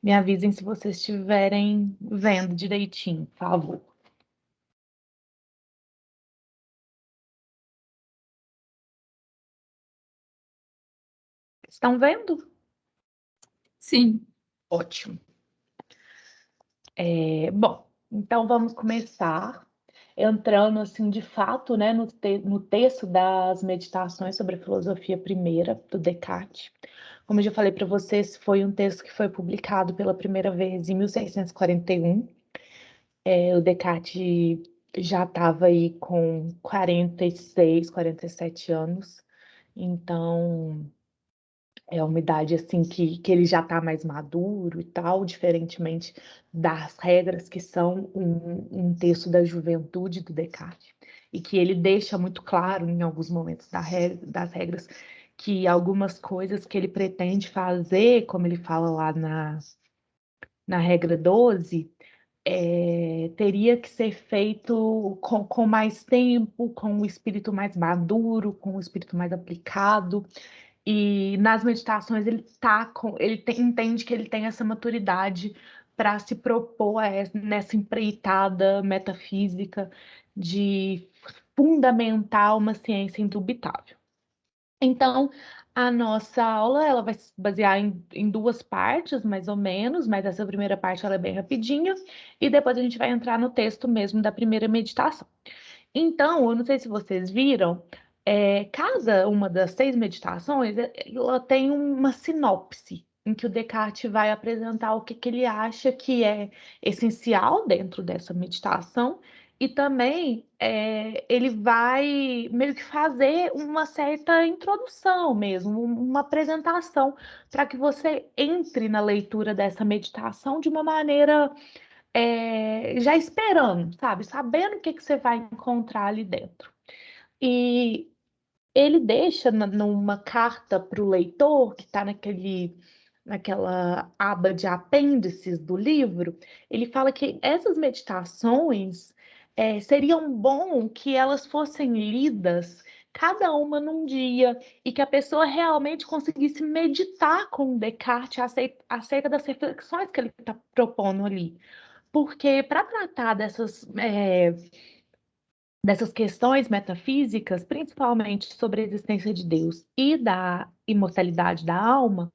Me avisem se vocês estiverem vendo direitinho, por favor. Estão vendo? Sim. Ótimo. Bom, então vamos começar entrando assim de fato, né, no texto das Meditações sobre a Filosofia Primeira do Descartes. Como eu já falei para vocês, foi um texto que foi publicado pela primeira vez em 1641. O Descartes já estava aí com 46, 47 anos, então é uma idade assim que ele já está mais maduro e tal, diferentemente das regras que são um texto da juventude do Descartes, e que ele deixa muito claro em alguns momentos das regras que algumas coisas que ele pretende fazer, como ele fala lá na regra 12, teria que ser feito com mais tempo, com o espírito mais maduro, com o espírito mais aplicado. E nas meditações entende que ele tem essa maturidade para se propor nessa empreitada metafísica de fundamentar uma ciência indubitável. Então, a nossa aula ela vai se basear em duas partes, mais ou menos, mas essa primeira parte ela é bem rapidinha, e depois a gente vai entrar no texto mesmo da primeira meditação. Então, eu não sei se vocês viram, cada uma das 6 meditações, ela tem uma sinopse, em que o Descartes vai apresentar o que ele acha que é essencial dentro dessa meditação, e também ele vai meio que fazer uma certa introdução mesmo, uma apresentação, para que você entre na leitura dessa meditação de uma maneira já esperando, sabe? Sabendo o que você vai encontrar ali dentro. E ele deixa numa carta para o leitor, que está naquela aba de apêndices do livro, ele fala que essas meditações seriam bom que elas fossem lidas cada uma num dia, e que a pessoa realmente conseguisse meditar com Descartes acerca das reflexões que ele está propondo ali. Porque para tratar dessas questões metafísicas, principalmente sobre a existência de Deus e da imortalidade da alma,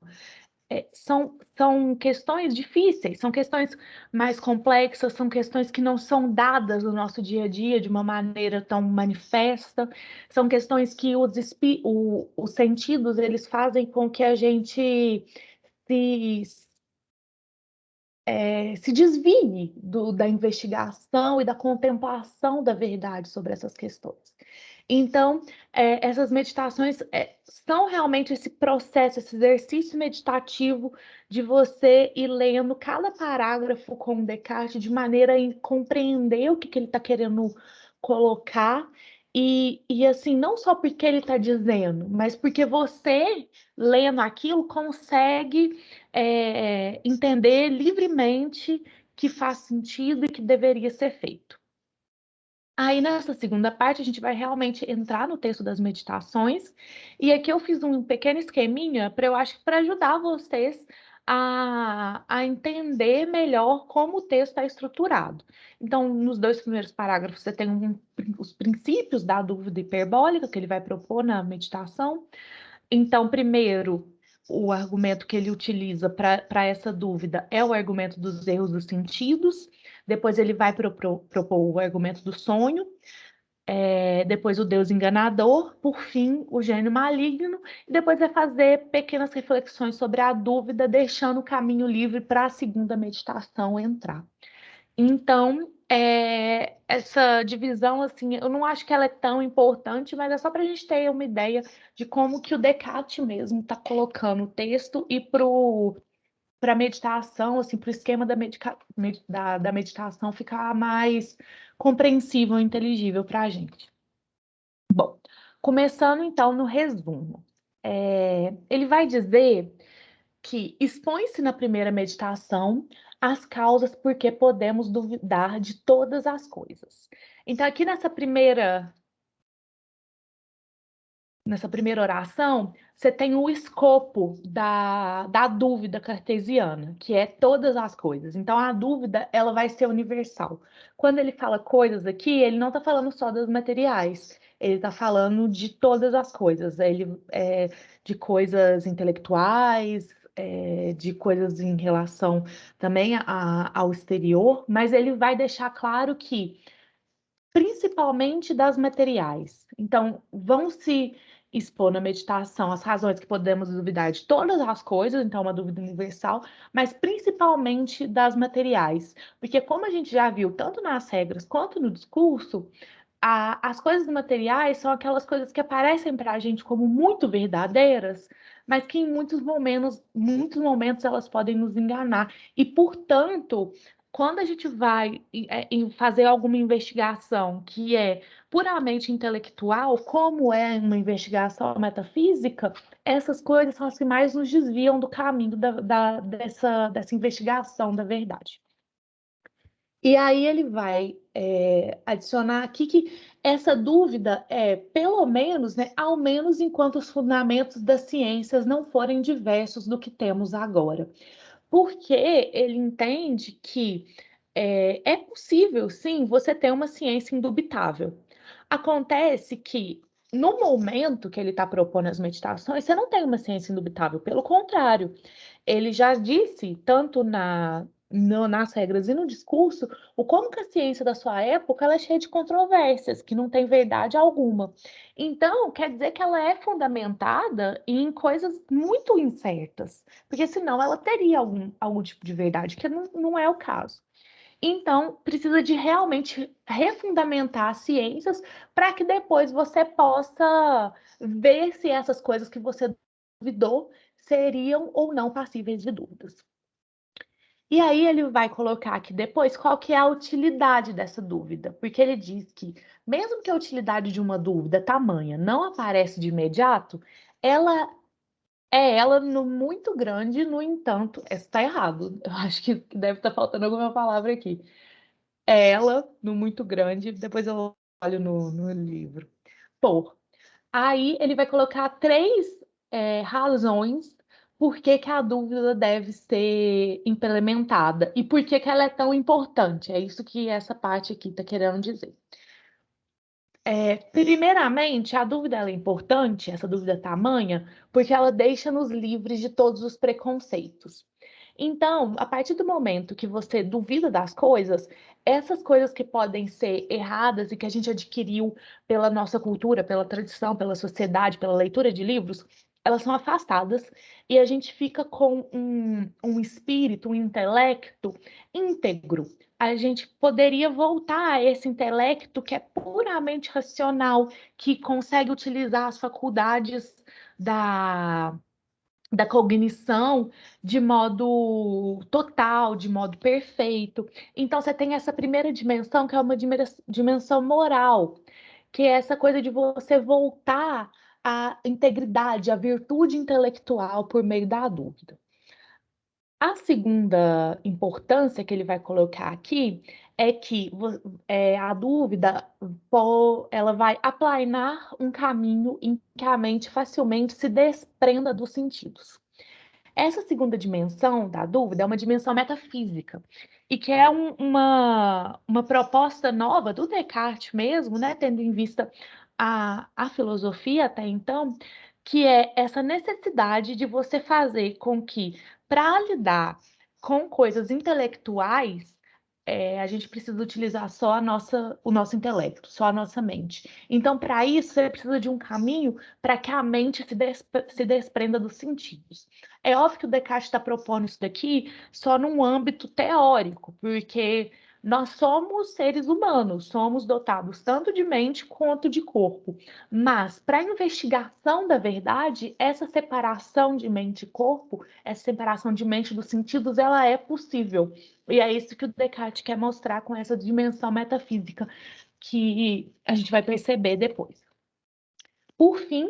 são questões difíceis, são questões mais complexas, são questões que não são dadas no nosso dia a dia de uma maneira tão manifesta, são questões que os sentidos eles fazem com que a gente se se desvie da investigação e da contemplação da verdade sobre essas questões. Então, essas meditações são realmente esse processo, esse exercício meditativo de você ir lendo cada parágrafo com Descartes de maneira a compreender o que ele está querendo colocar. E assim, não só porque ele está dizendo, mas porque você, lendo aquilo, consegue entender livremente que faz sentido e que deveria ser feito. Aí, nessa segunda parte, a gente vai realmente entrar no texto das meditações, e aqui eu fiz um pequeno esqueminha para, eu acho que para ajudar vocês a entender melhor como o texto está estruturado. Então, nos 2 primeiros parágrafos, você tem os princípios da dúvida hiperbólica que ele vai propor na meditação. Então, primeiro, o argumento que ele utiliza para essa dúvida é o argumento dos erros dos sentidos. Depois, ele vai propor o argumento do sonho. Depois, o Deus enganador. Por fim, o gênio maligno. E depois, vai fazer pequenas reflexões sobre a dúvida, deixando o caminho livre para a segunda meditação entrar. Então, essa divisão, assim, eu não acho que ela é tão importante, mas é só para a gente ter uma ideia de como que o Descartes mesmo está colocando o texto e para a meditação, assim, para o esquema da meditação ficar mais compreensível e inteligível para a gente. Bom, começando então no resumo. Ele vai dizer que expõe-se na primeira meditação as causas por que podemos duvidar de todas as coisas. Então, aqui nessa primeira nessa primeira oração, você tem o escopo da dúvida cartesiana, que é todas as coisas. Então, a dúvida, ela vai ser universal. Quando ele fala coisas aqui, ele não está falando só das materiais, ele está falando de todas as coisas. De coisas intelectuais, de coisas em relação também ao exterior, mas ele vai deixar claro que principalmente das materiais. Então, vão se expor na meditação as razões que podemos duvidar de todas as coisas, então, uma dúvida universal, mas principalmente das materiais. Porque, como a gente já viu, tanto nas regras quanto no discurso, as coisas materiais são aquelas coisas que aparecem para a gente como muito verdadeiras, mas que em muitos momentos elas podem nos enganar. E, portanto, quando a gente vai fazer alguma investigação que é puramente intelectual, como é uma investigação metafísica, essas coisas são as que mais nos desviam do caminho dessa investigação da verdade. E aí ele vai adicionar aqui que essa dúvida é, pelo menos, né, ao menos enquanto os fundamentos das ciências não forem diversos do que temos agora. Porque ele entende que é possível, sim, você ter uma ciência indubitável. Acontece que, no momento que ele está propondo as meditações, você não tem uma ciência indubitável, pelo contrário, ele já disse, tanto nas regras e no discurso, o como que a ciência da sua época ela é cheia de controvérsias, que não tem verdade alguma. Então, quer dizer que ela é fundamentada em coisas muito incertas, porque senão ela teria algum tipo de verdade, que não é o caso. Então, precisa de realmente refundamentar as ciências para que depois você possa ver se essas coisas que você duvidou seriam ou não passíveis de dúvidas. E aí ele vai colocar aqui depois qual que é a utilidade dessa dúvida, porque ele diz que mesmo que a utilidade de uma dúvida tamanha não aparece de imediato, ela no muito grande, no entanto, está errado. Eu acho que deve estar faltando alguma palavra aqui. É ela no muito grande, depois eu olho no livro. Por. Aí ele vai colocar três razões por que que a dúvida deve ser implementada e por que que ela é tão importante. É isso que essa parte aqui está querendo dizer. Primeiramente, a dúvida ela é importante, essa dúvida tamanha, porque ela deixa-nos livres de todos os preconceitos. Então, a partir do momento que você duvida das coisas, essas coisas que podem ser erradas e que a gente adquiriu pela nossa cultura, pela tradição, pela sociedade, pela leitura de livros, elas são afastadas e a gente fica com um espírito, um intelecto íntegro. A gente poderia voltar a esse intelecto que é puramente racional, que consegue utilizar as faculdades da da cognição de modo total, de modo perfeito. Então, você tem essa primeira dimensão, que é uma dimensão moral, que é essa coisa de você voltar à integridade, à virtude intelectual por meio da dúvida. A segunda importância que ele vai colocar aqui é que a dúvida ela vai aplanar um caminho em que a mente facilmente se desprenda dos sentidos. Essa segunda dimensão da dúvida é uma dimensão metafísica e que é uma proposta nova do Descartes mesmo, né, tendo em vista a filosofia até então, que é essa necessidade de você fazer com que, para lidar com coisas intelectuais, a gente precisa utilizar só o nosso intelecto, só a nossa mente. Então, para isso, você precisa de um caminho para que a mente se desprenda dos sentidos. É óbvio que o Descartes está propondo isso daqui só num âmbito teórico, porque nós somos seres humanos, somos dotados tanto de mente quanto de corpo. Mas, para a investigação da verdade, essa separação de mente e corpo, essa separação de mente dos sentidos, ela é possível. E é isso que o Descartes quer mostrar com essa dimensão metafísica que a gente vai perceber depois. Por fim,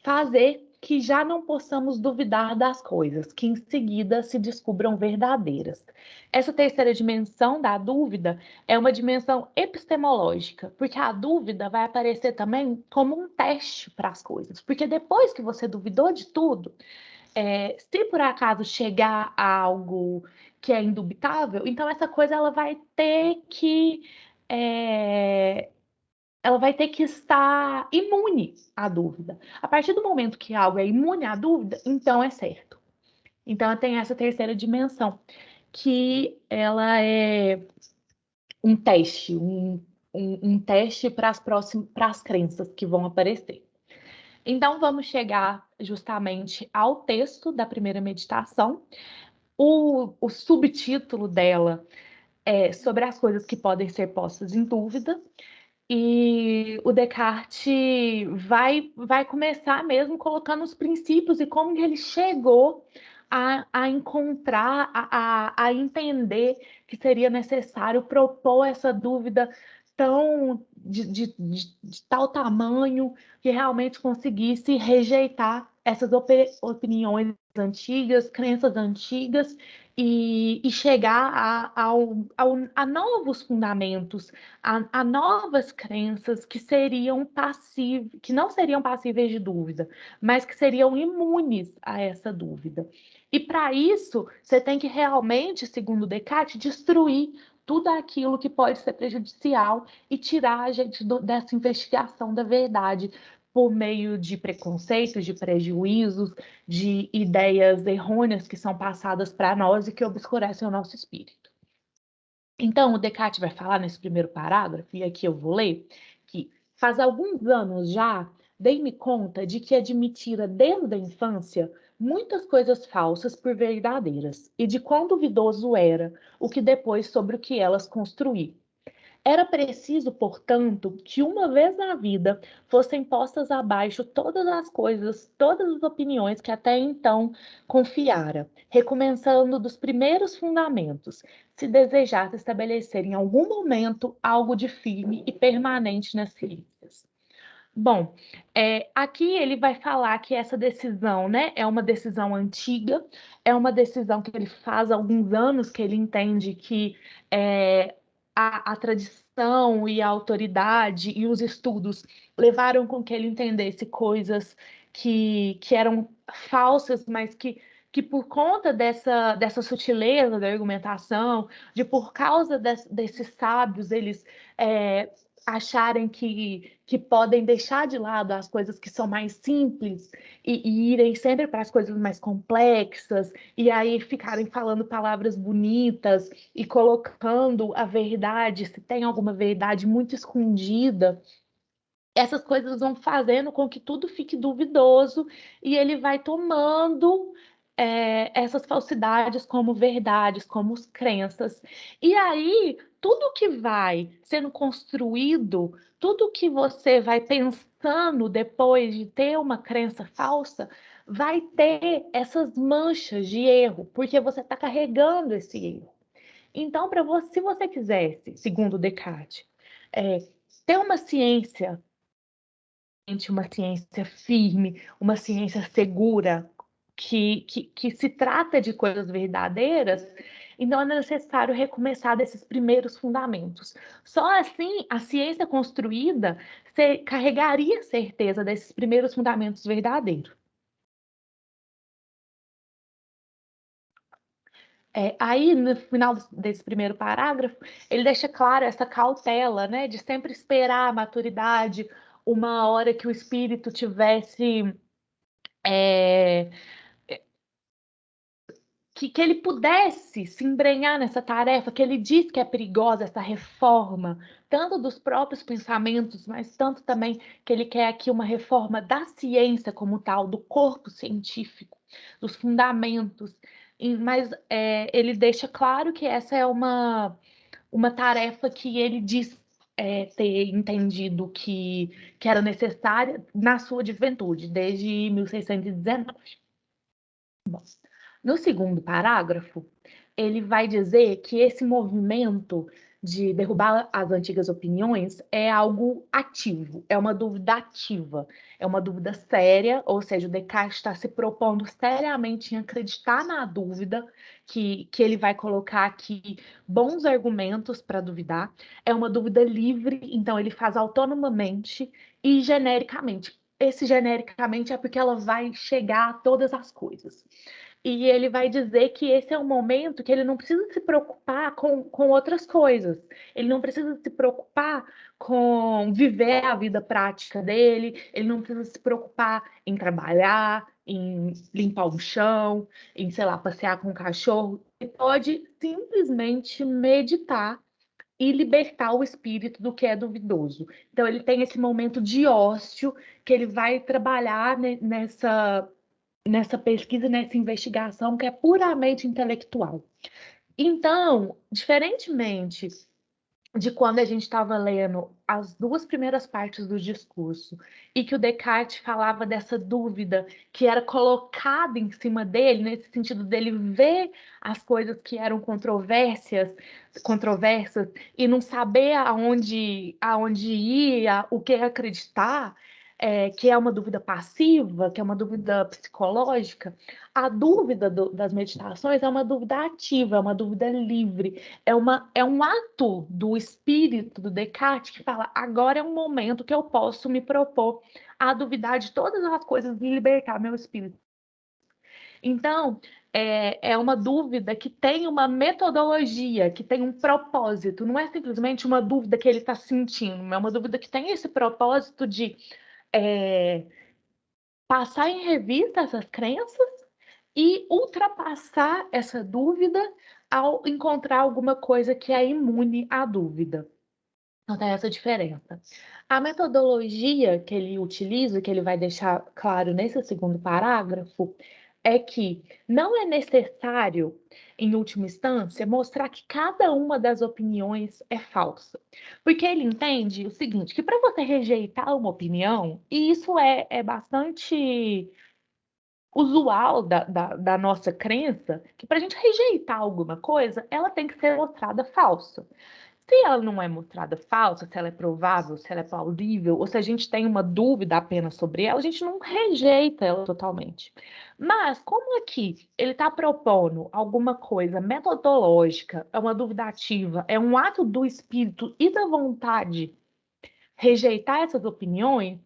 fazer que já não possamos duvidar das coisas, que em seguida se descubram verdadeiras. Essa terceira dimensão da dúvida é uma dimensão epistemológica, porque a dúvida vai aparecer também como um teste para as coisas. Porque depois que você duvidou de tudo, se por acaso chegar a algo que é indubitável, então essa coisa é, ela vai ter que estar imune à dúvida. A partir do momento que algo é imune à dúvida, então é certo. Então tem essa terceira dimensão, que ela é um teste, um teste para as crenças que vão aparecer. Então vamos chegar justamente ao texto da primeira meditação. O subtítulo dela é sobre as coisas que podem ser postas em dúvida. E o Descartes vai começar mesmo colocando os princípios e como que ele chegou a encontrar, a entender que seria necessário propor essa dúvida de tal tamanho que realmente conseguisse rejeitar essas opiniões antigas, crenças antigas e chegar a novos fundamentos, a novas crenças que não seriam passíveis de dúvida, mas que seriam imunes a essa dúvida. E para isso, você tem que realmente, segundo Descartes, destruir tudo aquilo que pode ser prejudicial e tirar a gente dessa investigação da verdade por meio de preconceitos, de prejuízos, de ideias errôneas que são passadas para nós e que obscurecem o nosso espírito. Então, o Descartes vai falar nesse primeiro parágrafo, e aqui eu vou ler, que faz alguns anos já dei-me conta de que admitira desde a infância muitas coisas falsas por verdadeiras, e de quão duvidoso era o que depois sobre o que elas construí. Era preciso, portanto, que uma vez na vida fossem postas abaixo todas as coisas, todas as opiniões que até então confiara, recomeçando dos primeiros fundamentos, se desejasse estabelecer em algum momento algo de firme e permanente nas ciências. Bom, aqui ele vai falar que essa decisão, né, é uma decisão antiga, é uma decisão que ele faz há alguns anos, que ele entende que a tradição e a autoridade e os estudos levaram com que ele entendesse coisas que eram falsas, mas que por conta dessa sutileza da argumentação, de por causa desses sábios, eles acharem que podem deixar de lado as coisas que são mais simples e irem sempre para as coisas mais complexas, e aí ficarem falando palavras bonitas e colocando a verdade, se tem alguma verdade muito escondida, essas coisas vão fazendo com que tudo fique duvidoso e ele vai tomando essas falsidades como verdades, como crenças. E aí, tudo que vai sendo construído, tudo que você vai pensando depois de ter uma crença falsa, vai ter essas manchas de erro, porque você está carregando esse erro. Então, se você quisesse, segundo Descartes, ter uma ciência firme, uma ciência segura, que se trata de coisas verdadeiras, então é necessário recomeçar desses primeiros fundamentos. Só assim a ciência construída carregaria certeza desses primeiros fundamentos verdadeiros. Aí, no final desse primeiro parágrafo, ele deixa claro essa cautela, né, de sempre esperar a maturidade, uma hora que o espírito tivesse é, que ele pudesse se embrenhar nessa tarefa, que ele diz que é perigosa essa reforma, tanto dos próprios pensamentos, mas tanto também que ele quer aqui uma reforma da ciência como tal, do corpo científico, dos fundamentos. Mas ele deixa claro que essa é uma tarefa que ele diz ter entendido que era necessária na sua juventude, desde 1619. Bom, no segundo parágrafo, ele vai dizer que esse movimento de derrubar as antigas opiniões é algo ativo, é uma dúvida ativa, é uma dúvida séria, ou seja, o Descartes está se propondo seriamente em acreditar na dúvida, que ele vai colocar aqui bons argumentos para duvidar, é uma dúvida livre, então ele faz autonomamente e genericamente. Esse genericamente é porque ela vai chegar a todas as coisas. E ele vai dizer que esse é um momento que ele não precisa se preocupar com outras coisas. Ele não precisa se preocupar com viver a vida prática dele, ele não precisa se preocupar em trabalhar, em limpar o chão, em, sei lá, passear com o cachorro. Ele pode simplesmente meditar e libertar o espírito do que é duvidoso. Então, ele tem esse momento de ócio que ele vai trabalhar nessa pesquisa, nessa investigação que é puramente intelectual. Então, diferentemente de quando a gente estava lendo as duas primeiras partes do discurso e que o Descartes falava dessa dúvida que era colocada em cima dele, nesse sentido dele ver as coisas que eram controversas e não saber aonde ir, o que acreditar, que é uma dúvida passiva, que é uma dúvida psicológica. A dúvida das meditações é uma dúvida ativa, é uma dúvida livre, é um ato do espírito do Descartes que fala: agora é um momento que eu posso me propor a duvidar de todas as coisas e libertar meu espírito. Então, é uma dúvida que tem uma metodologia, que tem um propósito, não é simplesmente uma dúvida que ele está sentindo, é uma dúvida que tem esse propósito de passar em revista essas crenças e ultrapassar essa dúvida ao encontrar alguma coisa que é imune à dúvida. Então, tem essa diferença. A metodologia que ele utiliza, que ele vai deixar claro nesse segundo parágrafo, é que não é necessário, em última instância, mostrar que cada uma das opiniões é falsa. Porque ele entende o seguinte, que para você rejeitar uma opinião, e isso é bastante usual da nossa crença, que para a gente rejeitar alguma coisa, ela tem que ser mostrada falsa. Se ela não é mostrada falsa, se ela é provável, se ela é plausível, ou se a gente tem uma dúvida apenas sobre ela, a gente não rejeita ela totalmente. Mas, como aqui ele está propondo alguma coisa metodológica, é uma dúvida ativa, é um ato do espírito e da vontade rejeitar essas opiniões,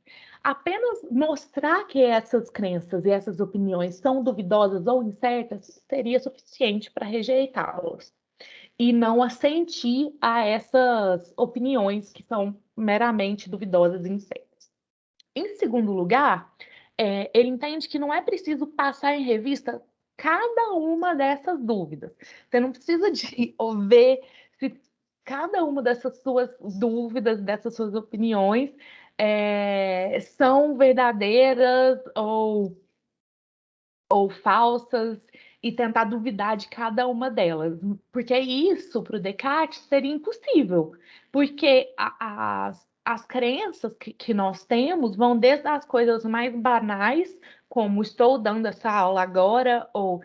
apenas mostrar que essas crenças e essas opiniões são duvidosas ou incertas seria suficiente para rejeitá-las e não assentir a essas opiniões que são meramente duvidosas e incertas. Em segundo lugar, ele entende que não é preciso passar em revista cada uma dessas dúvidas. Você não precisa de ver se cada uma dessas suas dúvidas, dessas suas opiniões, são verdadeiras ou falsas e tentar duvidar de cada uma delas, porque isso para o Descartes seria impossível, porque as crenças que nós temos vão desde as coisas mais banais, como estou dando essa aula agora, ou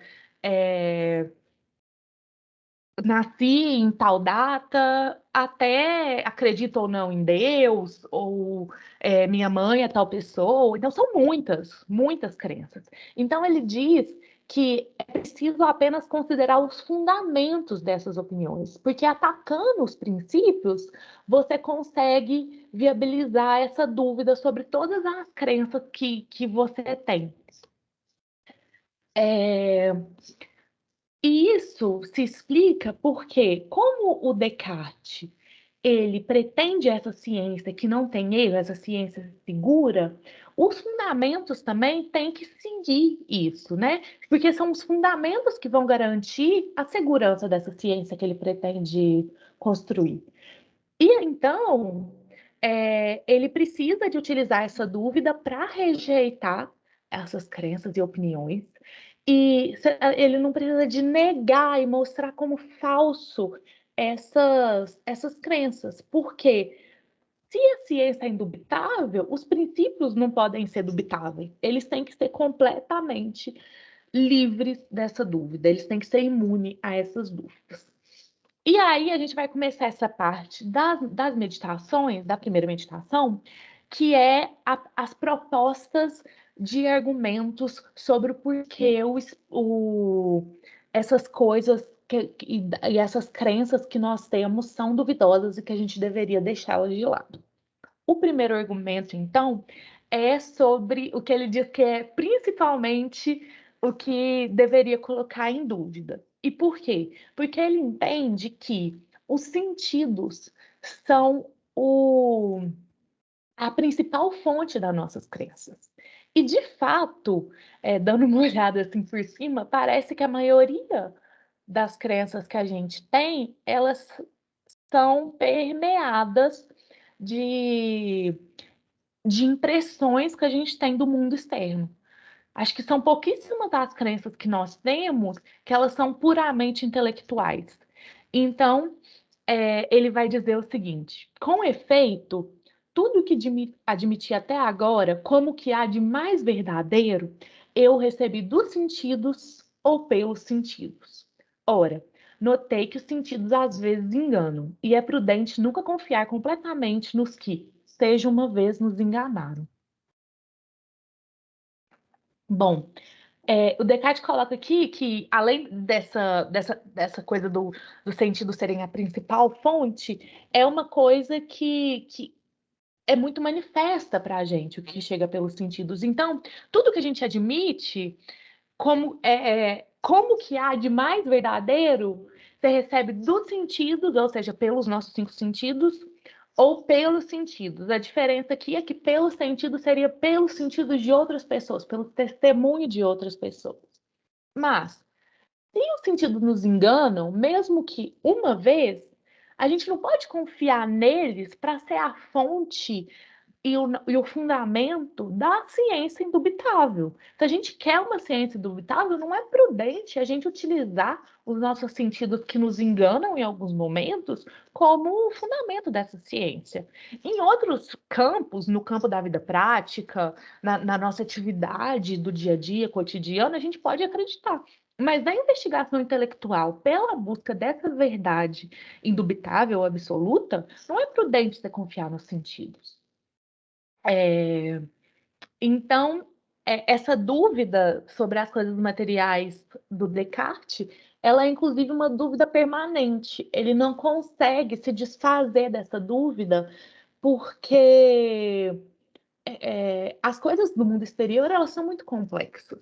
nasci em tal data, até acredito ou não em Deus, ou minha mãe é tal pessoa. Então, são muitas, muitas crenças. Então, ele diz que é preciso apenas considerar os fundamentos dessas opiniões, porque atacando os princípios, você consegue viabilizar essa dúvida sobre todas as crenças que você tem. E isso se explica porque, como o Descartes ele pretende essa ciência que não tem erro, essa ciência segura, os fundamentos também têm que seguir isso, né? Porque são os fundamentos que vão garantir a segurança dessa ciência que ele pretende construir. E então, ele precisa de utilizar essa dúvida para rejeitar essas crenças e opiniões. E ele não precisa de negar e mostrar como falso essas crenças. Porque se a ciência é indubitável, os princípios não podem ser dubitáveis. Eles têm que ser completamente livres dessa dúvida. Eles têm que ser imunes a essas dúvidas. E aí a gente vai começar essa parte das meditações, da primeira meditação, que é as propostas de argumentos sobre o porquê essas coisas e essas crenças que nós temos são duvidosas e que a gente deveria deixá-las de lado. O primeiro argumento, então, é sobre o que ele diz que é principalmente o que deveria colocar em dúvida. E por quê? Porque ele entende que os sentidos são a principal fonte das nossas crenças. E, de fato, dando uma olhada assim por cima, parece que a maioria das crenças que a gente tem, elas são permeadas de impressões que a gente tem do mundo externo. Acho que são pouquíssimas as crenças que nós temos que elas são puramente intelectuais. Então, ele vai dizer o seguinte: com efeito, tudo que admiti até agora como que há de mais verdadeiro, eu recebi dos sentidos ou pelos sentidos. Ora, notei que os sentidos às vezes enganam, e é prudente nunca confiar completamente nos que, seja uma vez, nos enganaram. Bom, o Descartes coloca aqui que, além dessa coisa do sentido serem a principal fonte, é uma coisa que é muito manifesta para a gente, o que chega pelos sentidos. Então, tudo que a gente admite, como que há de mais verdadeiro, você recebe dos sentidos, ou seja, pelos nossos 5 sentidos, ou pelos sentidos. A diferença aqui é que pelos sentidos seria pelos sentidos de outras pessoas, pelo testemunho de outras pessoas. Mas, se os sentidos nos enganam, mesmo que uma vez, a gente não pode confiar neles para ser a fonte e o fundamento da ciência indubitável. Se a gente quer uma ciência indubitável, não é prudente a gente utilizar os nossos sentidos que nos enganam em alguns momentos como o fundamento dessa ciência. Em outros campos, no campo da vida prática, na nossa atividade do dia a dia, cotidiano, a gente pode acreditar. Mas na investigação intelectual, pela busca dessa verdade indubitável, absoluta, não é prudente você confiar nos sentidos. Então, essa dúvida sobre as coisas materiais do Descartes, ela é inclusive uma dúvida permanente. Ele não consegue se desfazer dessa dúvida porque as coisas do mundo exterior elas são muito complexas.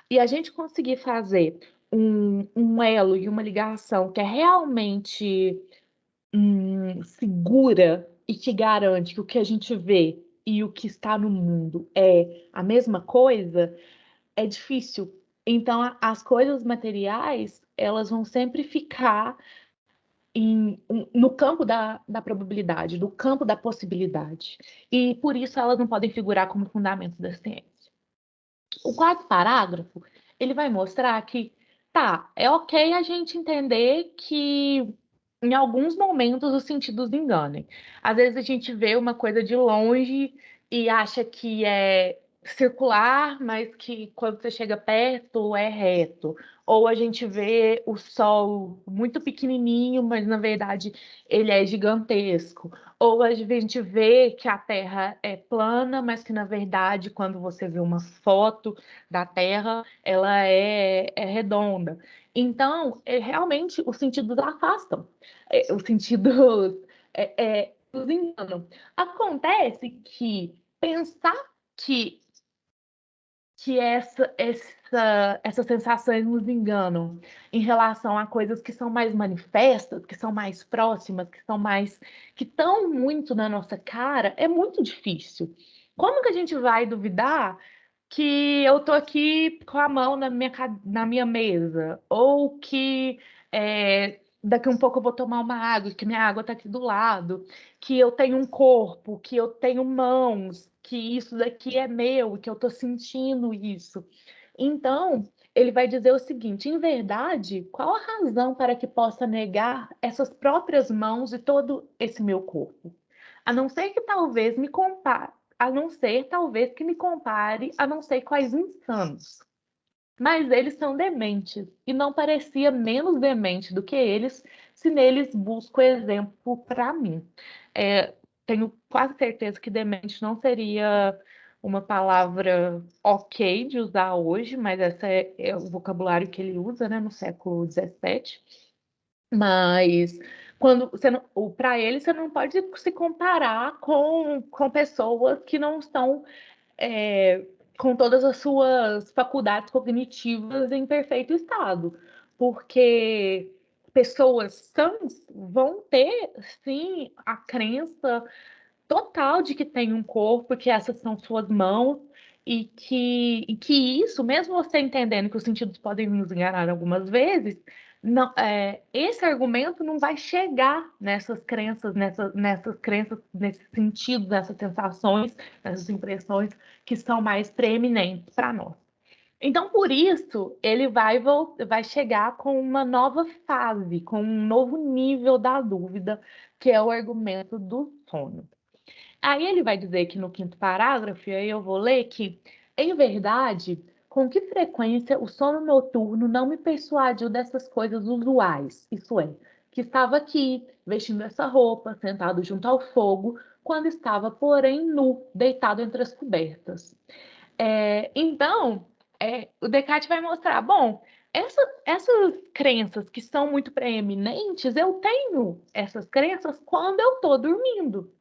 E a gente conseguir fazer um elo e uma ligação que é realmente segura e que garante que o que a gente vê e o que está no mundo é a mesma coisa, é difícil. Então, as coisas materiais, elas vão sempre ficar no campo da probabilidade, no campo da possibilidade. E por isso elas não podem figurar como fundamentos da ciência. O quarto parágrafo, ele vai mostrar que, tá, é ok a gente entender que em alguns momentos os sentidos enganem. Às vezes a gente vê uma coisa de longe e acha que é circular, mas que quando você chega perto é reto. Ou a gente vê o sol muito pequenininho, mas na verdade ele é gigantesco. Ou a gente vê que a Terra é plana, mas que na verdade, quando você vê uma foto da Terra, ela é redonda. Então, realmente, os sentidos afastam, os sentidos nos enganam. Acontece que pensar que, essas sensações nos enganam em relação a coisas que são mais manifestas, que são mais próximas, que estão muito na nossa cara, é muito difícil. Como que a gente vai duvidar que eu tô aqui com a mão na minha mesa, ou que daqui um pouco eu vou tomar uma água, que minha água está aqui do lado, que eu tenho um corpo, que eu tenho mãos, que isso daqui é meu, que eu estou sentindo isso. Então, ele vai dizer o seguinte: em verdade, qual a razão para que possa negar essas próprias mãos e todo esse meu corpo? A não ser que talvez me compare, a não ser talvez que me compare a não sei quais insanos. Mas eles são dementes, e não parecia menos demente do que eles se neles busco exemplo para mim. Tenho quase certeza que demente não seria uma palavra ok de usar hoje, mas esse é o vocabulário que ele usa, né, no século XVII. Mas quando você não, para ele, você não pode se comparar com pessoas que não estão com todas as suas faculdades cognitivas em perfeito estado, porque pessoas sãs vão ter, sim, a crença total de que tem um corpo, que essas são suas mãos, e que isso, mesmo você entendendo que os sentidos podem nos enganar algumas vezes, não, esse argumento não vai chegar nessas crenças, nessas crenças, nesses sentidos, nessas sensações, nessas impressões que são mais preeminentes para nós. Então, por isso, ele vai chegar com uma nova fase, com um novo nível da dúvida, que é o argumento do sono. Aí ele vai dizer que no quinto parágrafo, e aí eu vou ler que, em verdade, com que frequência o sono noturno não me persuadiu dessas coisas usuais, isso é, que estava aqui, vestindo essa roupa, sentado junto ao fogo, quando estava, porém, nu, deitado entre as cobertas. Então, o Descartes vai mostrar, bom, essas crenças que são muito preeminentes, eu tenho essas crenças quando eu estou dormindo.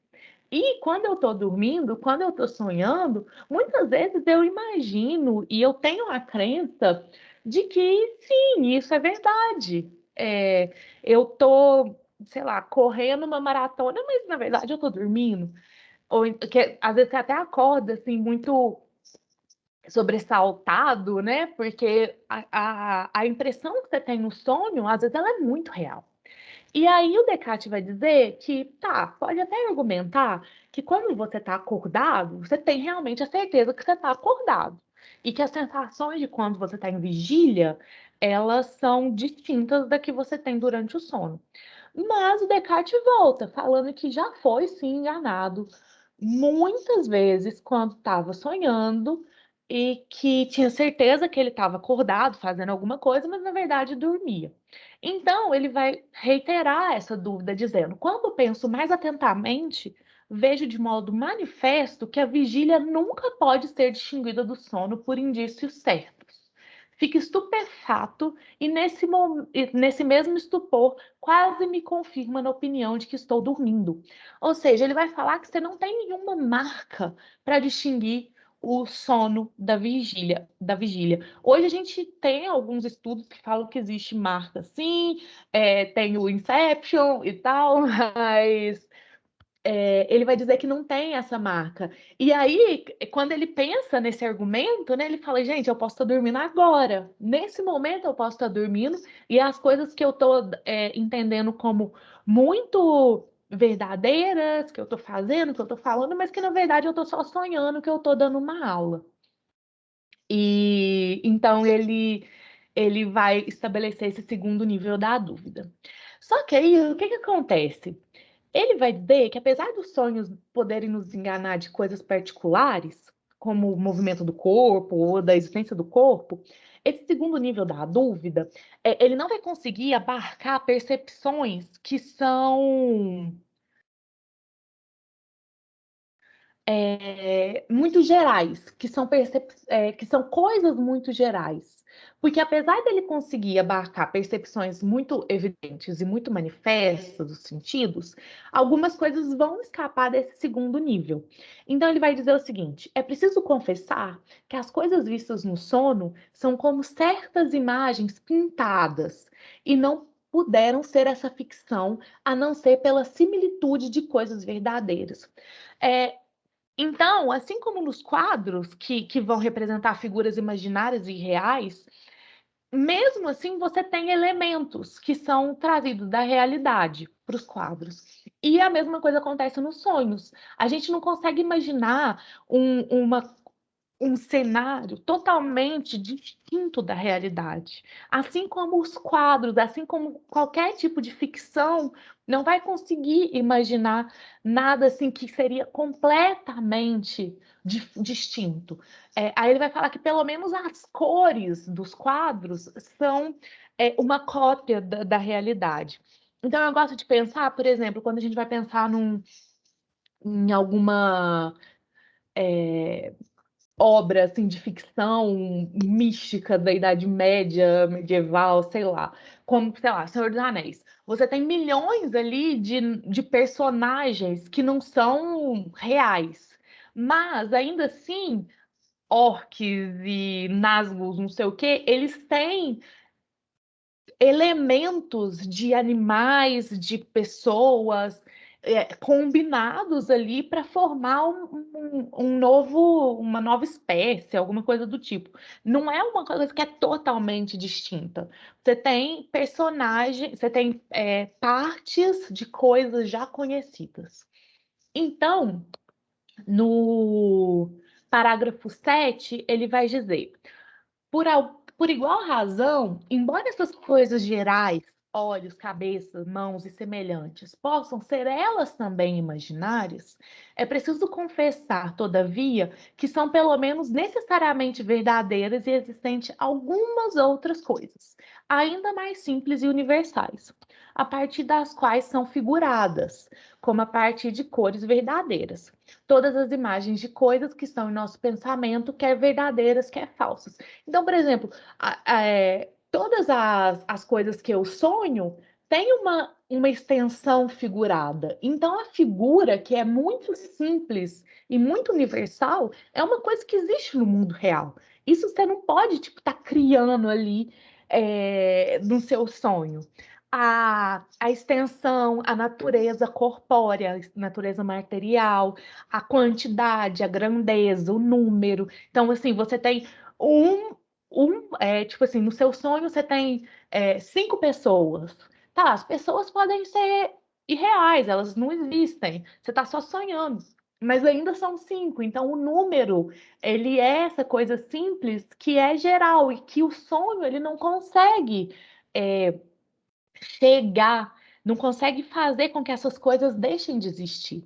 E quando eu estou dormindo, quando eu estou sonhando, muitas vezes eu imagino e eu tenho a crença de que sim, isso é verdade. Eu estou, sei lá, correndo uma maratona, mas na verdade eu estou dormindo. Ou que, às vezes você até acorda assim, muito sobressaltado, né? Porque a impressão que você tem no sonho, às vezes, ela é muito real. E aí o Descartes vai dizer que, tá, pode até argumentar que quando você está acordado, você tem realmente a certeza que você está acordado. E que as sensações de quando você está em vigília, elas são distintas da que você tem durante o sono. Mas o Descartes volta, falando que já foi, sim, enganado muitas vezes quando estava sonhando e que tinha certeza que ele estava acordado, fazendo alguma coisa, mas na verdade dormia. Então, ele vai reiterar essa dúvida, dizendo: quando penso mais atentamente, vejo de modo manifesto que a vigília nunca pode ser distinguida do sono por indícios certos. Fico estupefato e nesse mesmo estupor quase me confirma na opinião de que estou dormindo. Ou seja, ele vai falar que você não tem nenhuma marca para distinguir o sono da vigília, Hoje a gente tem alguns estudos que falam que existe marca, sim, tem o Inception e tal, mas ele vai dizer que não tem essa marca. E aí, quando ele pensa nesse argumento, né, ele fala, gente, eu posso estar dormindo agora. Nesse momento eu posso estar dormindo, e as coisas que eu estou entendendo como muito verdadeiras, que eu estou fazendo, que eu estou falando, mas que na verdade eu estou só sonhando que eu estou dando uma aula. E então ele vai estabelecer esse segundo nível da dúvida. Só que aí, o que que acontece? Ele vai dizer que, apesar dos sonhos poderem nos enganar de coisas particulares, como o movimento do corpo ou da existência do corpo, esse segundo nível da dúvida, ele não vai conseguir abarcar percepções que são muito gerais, que são coisas muito gerais. Porque apesar dele conseguir abarcar percepções muito evidentes e muito manifestas dos sentidos, algumas coisas vão escapar desse segundo nível. Então ele vai dizer o seguinte: é preciso confessar que as coisas vistas no sono são como certas imagens pintadas e não puderam ser essa ficção a não ser pela similitude de coisas verdadeiras. É, então, assim como nos quadros que vão representar figuras imaginárias e reais, mesmo assim você tem elementos que são trazidos da realidade para os quadros. E a mesma coisa acontece nos sonhos. A gente não consegue imaginar uma um cenário totalmente distinto da realidade. Assim como os quadros, assim como qualquer tipo de ficção, não vai conseguir imaginar nada assim que seria completamente distinto. Aí ele vai falar que pelo menos as cores dos quadros são uma cópia da realidade. Então, eu gosto de pensar, por exemplo, quando a gente vai pensar em alguma obra assim, de ficção mística da Idade Média, medieval, sei lá, como, sei lá, Senhor dos Anéis. Você tem milhões ali de personagens que não são reais, mas ainda assim, orques e Nazgûl, não sei o quê, eles têm elementos de animais, de pessoas, combinados ali para formar uma nova espécie, alguma coisa do tipo. Não é uma coisa que é totalmente distinta. Você tem personagens, você tem partes de coisas já conhecidas. Então, no parágrafo 7, ele vai dizer. Por igual razão, embora essas coisas gerais, olhos, cabeças, mãos e semelhantes, possam ser elas também imaginárias, é preciso confessar, todavia, que são pelo menos necessariamente verdadeiras e existentes algumas outras coisas, ainda mais simples e universais, a partir das quais são figuradas, como a partir de cores verdadeiras. Todas as imagens de coisas que estão em nosso pensamento, quer verdadeiras, quer falsas. Então, por exemplo, todas as coisas que eu sonho têm uma extensão figurada. Então, a figura, que é muito simples e muito universal, é uma coisa que existe no mundo real. Isso você não pode, tipo, estar criando ali no seu sonho. A extensão, a natureza corpórea, a natureza material, a quantidade, a grandeza, o número. Então, assim, você tem um tipo assim, no seu sonho você tem 5 pessoas. Tá, as pessoas podem ser irreais, elas não existem. Você está só sonhando. Mas ainda são 5. Então, o número, ele é essa coisa simples que é geral e que o sonho, ele não consegue é, chegar, não consegue fazer com que essas coisas deixem de existir.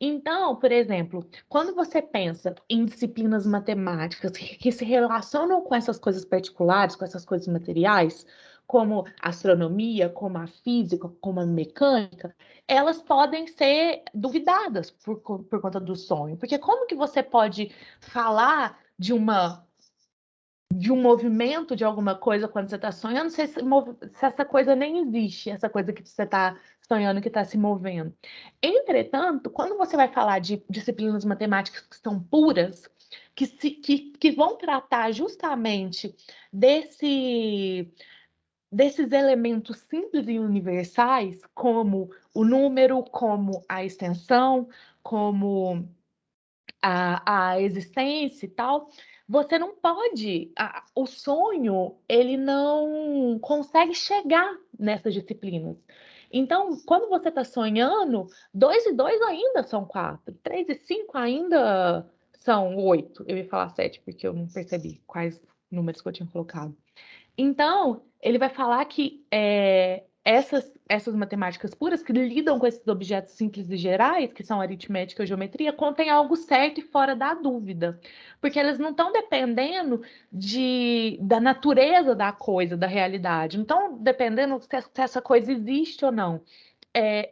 Então, por exemplo, quando você pensa em disciplinas matemáticas que se relacionam com essas coisas particulares, com essas coisas materiais, como a astronomia, como a física, como a mecânica, elas podem ser duvidadas por conta do sonho. Porque como que você pode falar de um movimento de alguma coisa quando você está sonhando, se essa coisa nem existe, essa coisa que você está sonhando que está se movendo. Entretanto, quando você vai falar de disciplinas matemáticas que são puras, que vão tratar justamente desses elementos simples e universais, como o número, como a extensão, como a existência e tal, você não pode, o sonho, ele não consegue chegar nessas disciplinas. Então, quando você está sonhando, 2 e 2 ainda são 4, 3 e 5 ainda são 8. Eu ia falar 7, porque eu não percebi quais números que eu tinha colocado. Então, ele vai falar que essas matemáticas puras que lidam com esses objetos simples e gerais, que são aritmética e geometria, contêm algo certo e fora da dúvida, porque elas não estão dependendo da natureza da coisa, da realidade, não estão dependendo se essa coisa existe ou não.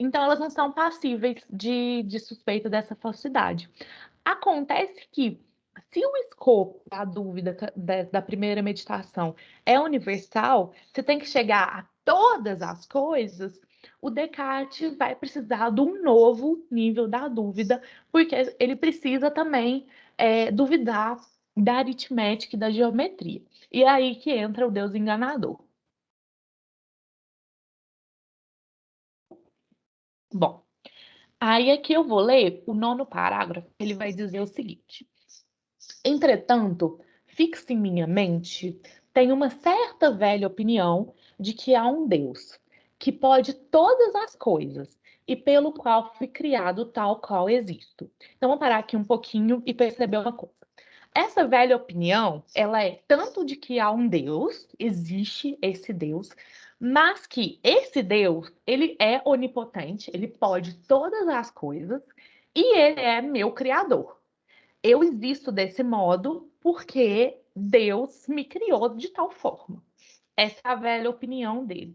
Então, elas não são passíveis de suspeita dessa falsidade. Acontece que, se o escopo da dúvida da primeira meditação é universal, você tem que chegar a todas as coisas, o Descartes vai precisar de um novo nível da dúvida, porque ele precisa também duvidar da aritmética e da geometria. E é aí que entra o Deus enganador. Bom, aí aqui eu vou ler o 9º parágrafo, ele vai dizer o seguinte. Entretanto, fixa em minha mente, tenho uma certa velha opinião de que há um Deus, que pode todas as coisas, e pelo qual fui criado tal qual existo. Então, vamos parar aqui um pouquinho e perceber uma coisa. Essa velha opinião, ela é tanto de que há um Deus, existe esse Deus, mas que esse Deus, ele é onipotente, ele pode todas as coisas, e ele é meu criador. Eu existo desse modo porque Deus me criou de tal forma. Essa é a velha opinião dele.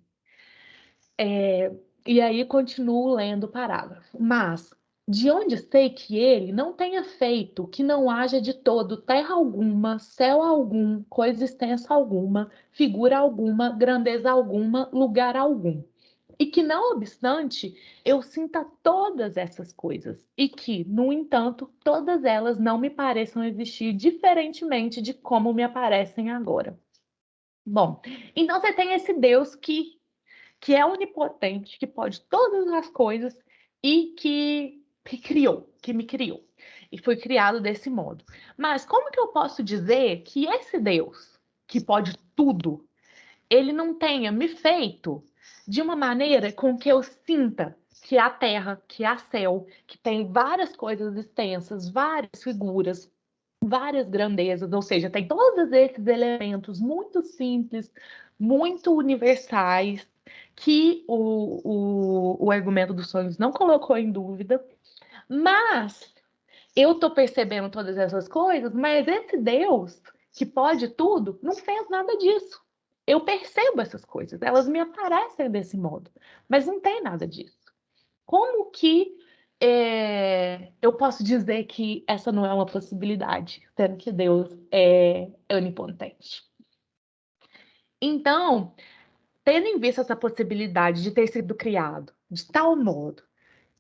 E aí continuo lendo o parágrafo. Mas, de onde sei que ele não tenha feito que não haja de todo terra alguma, céu algum, coisa extensa alguma, figura alguma, grandeza alguma, lugar algum. E que, não obstante, eu sinta todas essas coisas, e que, no entanto, todas elas não me pareçam existir diferentemente de como me aparecem agora. Bom, então você tem esse Deus que é onipotente, que pode todas as coisas e que me criou. E foi criado desse modo. Mas como que eu posso dizer que esse Deus, que pode tudo, ele não tenha me feito de uma maneira com que eu sinta que a terra, que há céu, que tem várias coisas extensas, várias figuras, várias grandezas, ou seja, tem todos esses elementos muito simples, muito universais, que o argumento dos sonhos não colocou em dúvida, mas eu estou percebendo todas essas coisas, mas esse Deus, que pode tudo, não fez nada disso. Eu percebo essas coisas, elas me aparecem desse modo, mas não tem nada disso. Como que eu posso dizer que essa não é uma possibilidade, sendo que Deus é onipotente? Então, tendo em vista essa possibilidade de ter sido criado de tal modo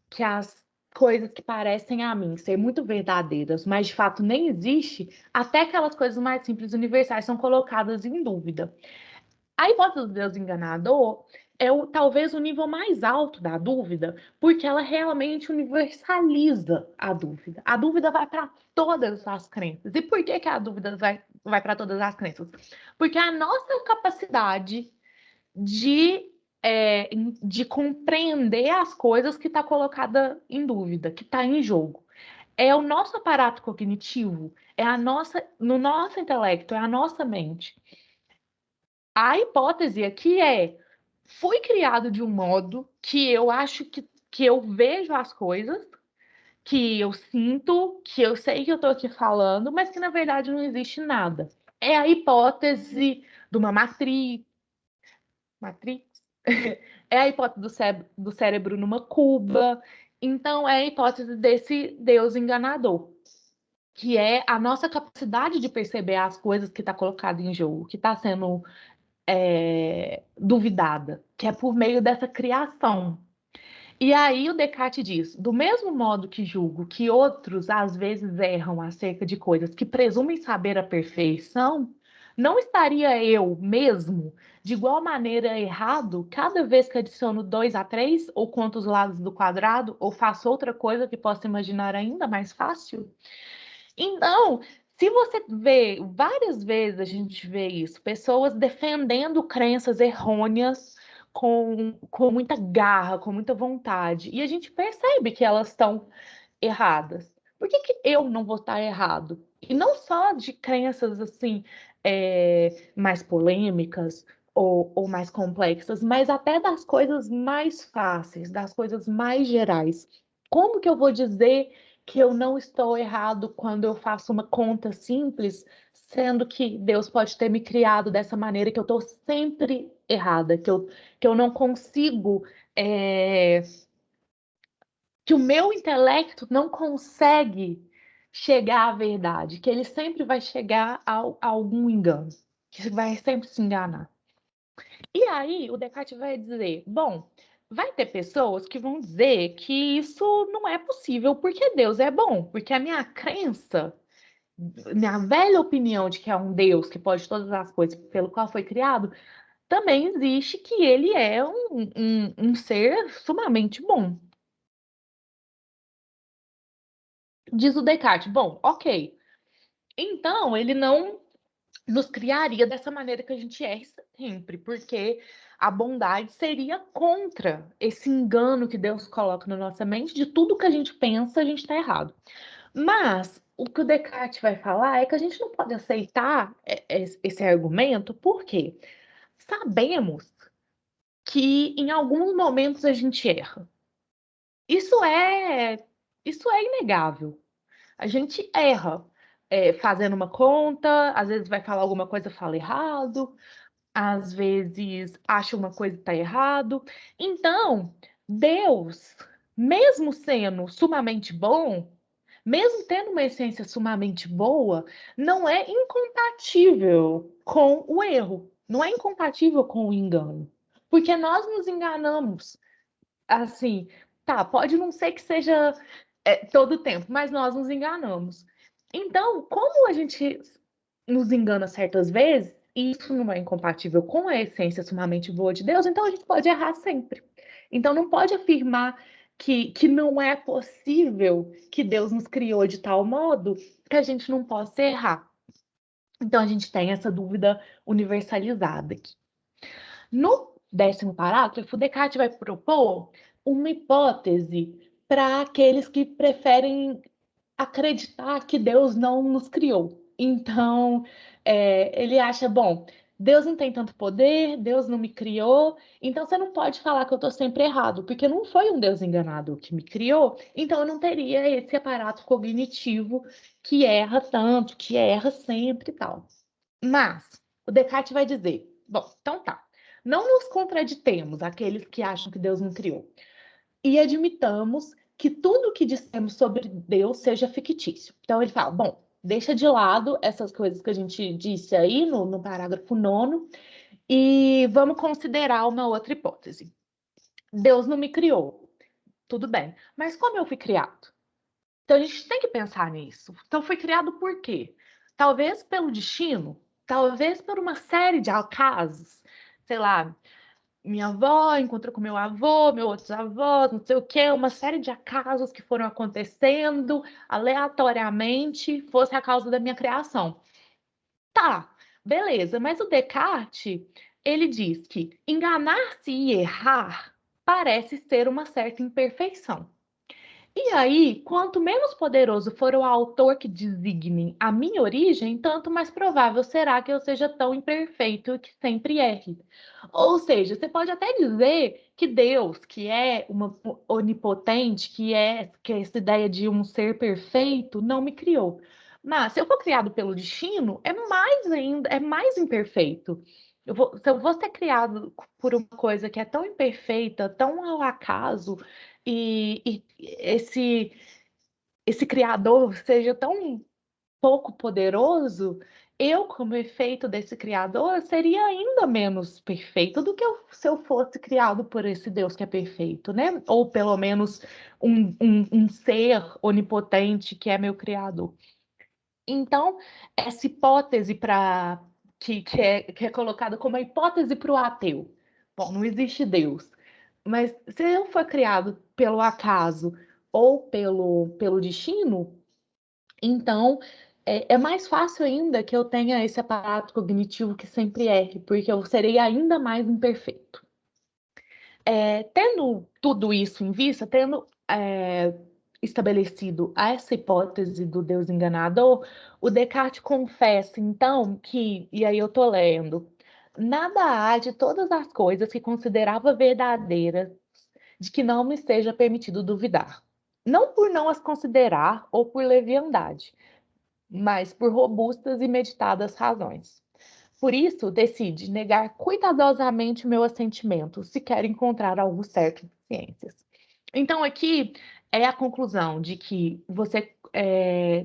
que as coisas que parecem a mim ser muito verdadeiras, mas de fato nem existe, até aquelas coisas mais simples e universais são colocadas em dúvida. A hipótese do Deus enganador é talvez o nível mais alto da dúvida, porque ela realmente universaliza a dúvida. A dúvida vai para todas as crenças. E por que a dúvida vai para todas as crenças? Porque a nossa capacidade de, de compreender as coisas que está colocada em dúvida, que está em jogo. É o nosso aparato cognitivo, no nosso intelecto, é a nossa mente. A hipótese aqui fui criado de um modo que eu acho que eu vejo as coisas, que eu sinto, que eu sei que eu estou aqui falando, mas que na verdade não existe nada. É a hipótese de uma matriz? É a hipótese do cérebro numa cuba. Então, é a hipótese desse Deus enganador, que é a nossa capacidade de perceber as coisas que está colocada em jogo, que está sendo duvidada, que é por meio dessa criação. E aí o Descartes diz: do mesmo modo que julgo que outros às vezes erram acerca de coisas que presumem saber a perfeição, não estaria eu mesmo de igual maneira errado cada vez que adiciono 2 a 3, ou conto os lados do quadrado, ou faço outra coisa que possa imaginar ainda mais fácil? Então, se você vê, várias vezes a gente vê isso, pessoas defendendo crenças errôneas com muita garra, com muita vontade, e a gente percebe que elas estão erradas. Por que eu não vou estar errado? E não só de crenças assim, mais polêmicas ou mais complexas, mas até das coisas mais fáceis, das coisas mais gerais. Como que eu vou dizer que eu não estou errado quando eu faço uma conta simples, sendo que Deus pode ter me criado dessa maneira que eu estou sempre errada, que eu não consigo, que o meu intelecto não consegue chegar à verdade, que ele sempre vai chegar a algum engano, que vai sempre se enganar. E aí o Descartes vai dizer, bom, vai ter pessoas que vão dizer que isso não é possível porque Deus é bom, porque a minha crença, minha velha opinião de que é um Deus que pode todas as coisas pelo qual foi criado, também existe que ele é um ser sumamente bom. Diz o Descartes, bom, ok. Então, ele não nos criaria dessa maneira que a gente é sempre, porque a bondade seria contra esse engano que Deus coloca na nossa mente, de tudo que a gente pensa, a gente está errado. Mas o que o Descartes vai falar é que a gente não pode aceitar esse argumento, porque sabemos que em alguns momentos a gente erra. Isso é, isso é inegável. A gente erra fazendo uma conta, às vezes vai falar alguma coisa, fala errado, às vezes acha uma coisa que está errado. Então, Deus, mesmo sendo sumamente bom, mesmo tendo uma essência sumamente boa, não é incompatível com o erro, não é incompatível com o engano, porque nós nos enganamos. Assim, tá, pode não ser que seja todo o tempo, mas nós nos enganamos. Então, como a gente nos engana certas vezes, e isso não é incompatível com a essência sumamente boa de Deus, então a gente pode errar sempre. Então, não pode afirmar que não é possível que Deus nos criou de tal modo que a gente não possa errar. Então, a gente tem essa dúvida universalizada aqui. No 10º parágrafo, Descartes vai propor uma hipótese para aqueles que preferem acreditar que Deus não nos criou. Então, ele acha, bom, Deus não tem tanto poder, Deus não me criou, então você não pode falar que eu estou sempre errado, porque não foi um Deus enganado que me criou, então eu não teria esse aparato cognitivo que erra tanto, que erra sempre e tal. Mas o Descartes vai dizer, bom, então tá, não nos contraditemos, aqueles que acham que Deus não criou, e admitamos que tudo que dissemos sobre Deus seja fictício. Então ele fala, bom, deixa de lado essas coisas que a gente disse aí no parágrafo 9º e vamos considerar uma outra hipótese. Deus não me criou, tudo bem, mas como eu fui criado? Então a gente tem que pensar nisso. Então foi criado por quê? Talvez pelo destino, talvez por uma série de acasos, sei lá, minha avó encontrou com meu avô, meus outros avós, não sei o quê, uma série de acasos que foram acontecendo aleatoriamente, fosse a causa da minha criação. Tá, beleza, mas o Descartes, ele diz que enganar-se e errar parece ser uma certa imperfeição. E aí, quanto menos poderoso for o autor que designe a minha origem, tanto mais provável será que eu seja tão imperfeito que sempre erre. Ou seja, você pode até dizer que Deus, que é uma onipotente, que é essa ideia de um ser perfeito, não me criou. Mas se eu for criado pelo destino, é mais ainda, é mais imperfeito. Se eu vou ser criado por uma coisa que é tão imperfeita, tão ao acaso, e esse criador seja tão pouco poderoso, eu, como efeito desse criador, seria ainda menos perfeito do que se eu fosse criado por esse Deus que é perfeito, né? Ou pelo menos um ser onipotente que é meu criador. Então, essa hipótese que é colocada como a hipótese para o ateu. Bom, não existe Deus. Mas se eu for criado pelo acaso ou pelo destino, então é mais fácil ainda que eu tenha esse aparato cognitivo que sempre erre, porque eu serei ainda mais imperfeito. Tendo tudo isso em vista, tendo estabelecido essa hipótese do Deus enganador, o Descartes confessa, então, que, e aí eu estou lendo, nada há de todas as coisas que considerava verdadeiras de que não me seja permitido duvidar. Não por não as considerar ou por leviandade, mas por robustas e meditadas razões. Por isso, decide negar cuidadosamente o meu assentimento, se quer encontrar algo certo de ciências. Então, aqui é a conclusão de que você,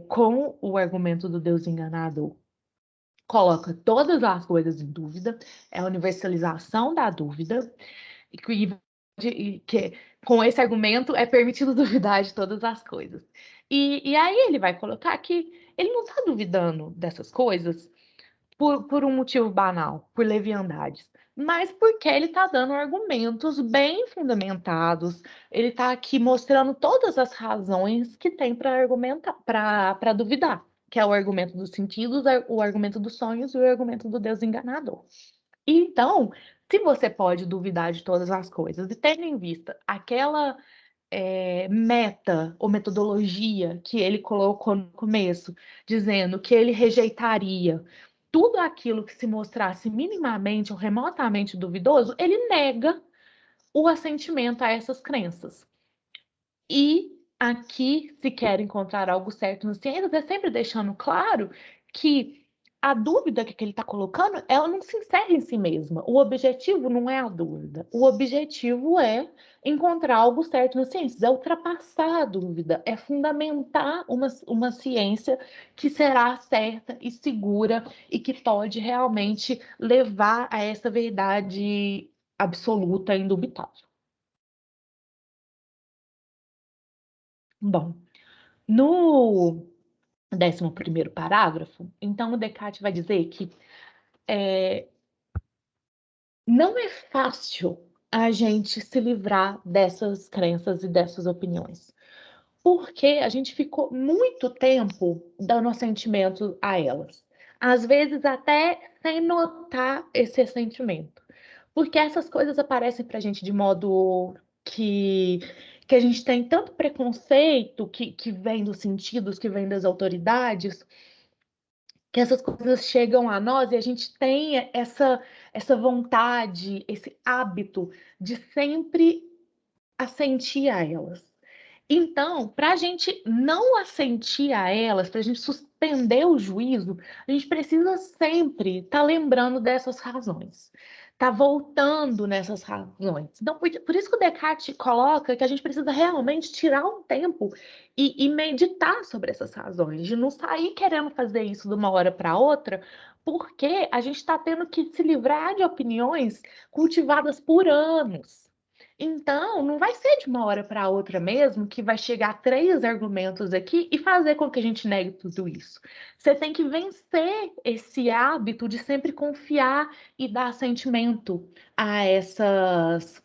com o argumento do Deus enganado, coloca todas as coisas em dúvida, é a universalização da dúvida, que com esse argumento é permitido duvidar de todas as coisas. E aí ele vai colocar que ele não está duvidando dessas coisas por um motivo banal, por leviandades, mas porque ele está dando argumentos bem fundamentados, ele está aqui mostrando todas as razões que tem para argumentar, para duvidar, que é o argumento dos sentidos, o argumento dos sonhos e o argumento do Deus enganador. Então, se você pode duvidar de todas as coisas e tendo em vista aquela meta ou metodologia que ele colocou no começo, dizendo que ele rejeitaria tudo aquilo que se mostrasse minimamente ou remotamente duvidoso, ele nega o assentimento a essas crenças. E aqui, se quer encontrar algo certo nas ciências, é sempre deixando claro que a dúvida que ele está colocando, ela não se encerra em si mesma. O objetivo não é a dúvida. O objetivo é encontrar algo certo nas ciências, é ultrapassar a dúvida, é fundamentar uma ciência que será certa e segura e que pode realmente levar a essa verdade absoluta e indubitável. Bom, no 11º parágrafo, então o Descartes vai dizer que não é fácil a gente se livrar dessas crenças e dessas opiniões, porque a gente ficou muito tempo dando assentimento a elas, às vezes até sem notar esse assentimento, porque essas coisas aparecem para a gente de modo que a gente tem tanto preconceito que vem dos sentidos, que vem das autoridades, que essas coisas chegam a nós e a gente tem essa vontade, esse hábito de sempre assentir a elas. Então, para a gente não assentir a elas, para a gente suspender o juízo, a gente precisa sempre estar lembrando dessas razões, tá voltando nessas razões. Então, por isso que o Descartes coloca que a gente precisa realmente tirar um tempo e meditar sobre essas razões, de não sair querendo fazer isso de uma hora para outra, porque a gente está tendo que se livrar de opiniões cultivadas por anos. Então, não vai ser de uma hora para outra mesmo que vai chegar 3 argumentos aqui e fazer com que a gente negue tudo isso. Você tem que vencer esse hábito de sempre confiar e dar sentimento a essas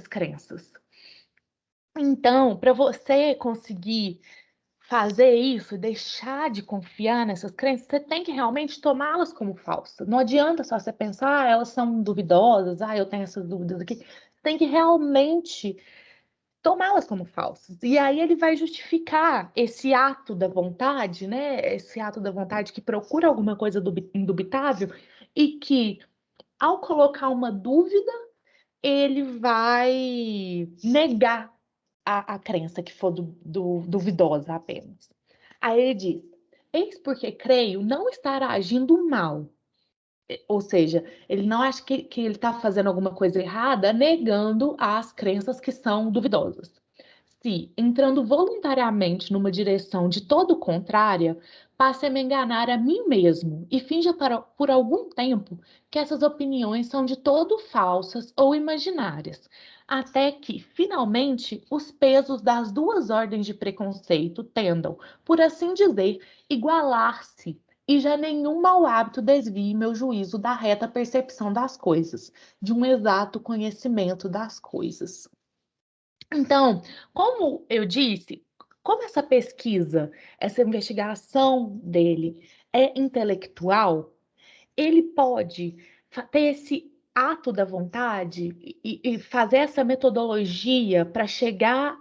crenças. Então, para você conseguir fazer isso, deixar de confiar nessas crenças, você tem que realmente tomá-las como falsas. Não adianta só você pensar, ah, elas são duvidosas, ah, eu tenho essas dúvidas aqui. Tem que realmente tomá-las como falsas. E aí ele vai justificar esse ato da vontade, né? Esse ato da vontade que procura alguma coisa indubitável e que, ao colocar uma dúvida, ele vai negar a crença que for duvidosa apenas. Aí ele diz: eis porque creio não estar agindo mal. Ou seja, ele não acha que ele está fazendo alguma coisa errada, negando as crenças que são duvidosas. Se, entrando voluntariamente numa direção de todo contrária, passe a me enganar a mim mesmo e finja por algum tempo que essas opiniões são de todo falsas ou imaginárias, até que, finalmente, os pesos das duas ordens de preconceito tendam, por assim dizer, igualar-se e já nenhum mau hábito desvie meu juízo da reta percepção das coisas, de um exato conhecimento das coisas. Então, como eu disse, como essa pesquisa, essa investigação dele é intelectual, ele pode ter esse ato da vontade e fazer essa metodologia para chegar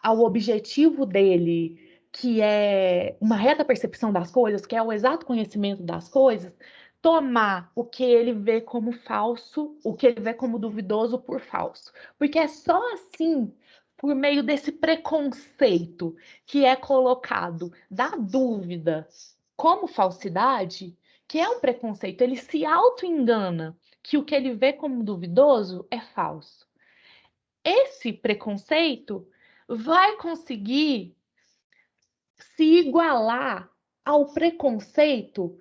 ao objetivo dele, que é uma reta percepção das coisas, que é o exato conhecimento das coisas, tomar o que ele vê como falso, o que ele vê como duvidoso por falso. Porque é só assim, por meio desse preconceito que é colocado da dúvida como falsidade, que é um preconceito, ele se auto-engana que o que ele vê como duvidoso é falso. Esse preconceito vai conseguir se igualar ao preconceito